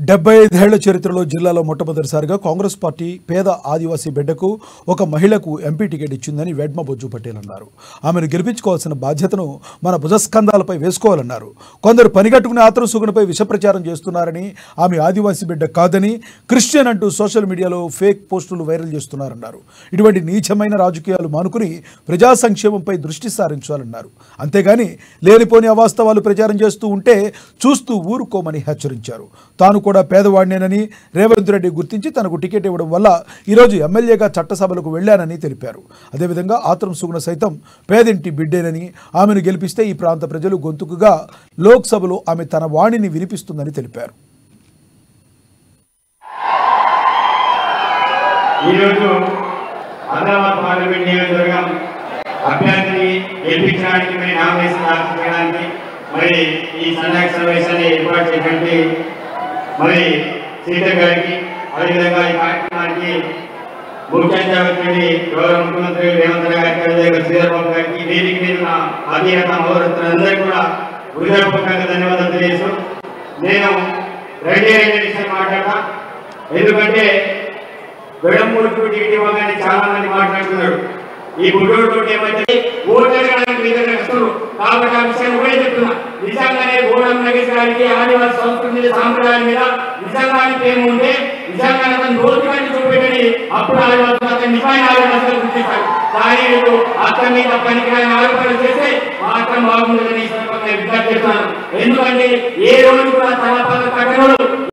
75 ఏళ్ల చరిత్రలో జిల్లాలో మొట్టమొదటిసారిగా కాంగ్రెస్ పార్టీ పేద ఆదివాసీ బిడ్డకు ఒక మహిళకు ఎంపీ టికెట్ ఇచ్చిందని వెడ్మ బొజ్జు పటేల్ అన్నారు. ఆమెను గెలిపించుకోవాల్సిన బాధ్యతను మన భుజస్కంధాలపై వేసుకోవాలన్నారు. కొందరు పనిగట్టుకుని ఆత్మసుగుణపై విషప్రచారం చేస్తున్నారని, ఆమె ఆదివాసీ బిడ్డ కాదని, క్రిస్టియన్ అంటూ సోషల్ మీడియాలో ఫేక్ పోస్టులు వైరల్ చేస్తున్నారన్నారు. ఇటువంటి నీచమైన రాజకీయాలు మానుకుని ప్రజా సంక్షేమంపై దృష్టి సారించాలన్నారు. అంతేగాని లేనిపోని అవాస్తవాలు ప్రచారం చేస్తూ ఉంటే చూస్తూ ఊరుకోమని హెచ్చరించారు. తాను కూడా పేదవాడినేనని రేవంత్ రెడ్డి గుర్తించి తనకు టికెట్ ఇవ్వడం వల్ల ఈరోజు ఎమ్మెల్యేగా చట్టసభలకు వెళ్లానని తెలిపారు. అదేవిధంగా ఆత్రం సుగుణ సైతం పేదింటి బిడ్డేనని, ఆమెను గెలిపిస్తే ఈ ప్రాంత ప్రజలు గొంతుకుగా లోక్సభలో ఆమె తన వాణిని వినిపిస్తుందని తెలిపారు. మరి సీతయ్య గారికి అదేవిధంగా ఈ కార్యక్రమానికి ముఖ్య అతిథి గౌరవ ముఖ్యమంత్రి రేవంత్ గారికి, అదేవిధంగా శ్రీధర్బాబు గారికి, వేదిక మీద ఉన్న అధినేత మౌరత్తులందరికీ కూడా హృదయపూర్వకంగా ధన్యవాదాలు తెలియజేస్తూ నేను రెండే విషయం మాట్లాడతా. ఎందుకంటే వెడంపూడి టికెట్ ఇవ్వగానే చాలా మంది మాట్లాడుతున్నాడు. ఈ గుడ్డోడు ఏమైతే ఓటర్గానికి నిజంగా వస్తున్నారు కాబట్టి ఆ విషయం కూడా చెప్తున్నా. నిజంగానే గోడం నగేష్ గారికి ఆదివాసీ సంస్కృతి సాంప్రదాయాల మీద నిజంగానే ప్రేమ ఉంటే నిజంగానే అతను రోజుగానే చూపెట్టని అప్పుడు ఆదివాసులు అతను నిజమైన ఆదివాసులు గుర్తిస్తారు. కానీ వీళ్ళు అతని మీద పనికిరాని ఆరోపణలు చేస్తే మాత్రం బాగుంటుందని విజ్ఞప్తి చేస్తున్నాను. ఎందుకంటే ఏ రోజు కూడా తన పద కట్టడం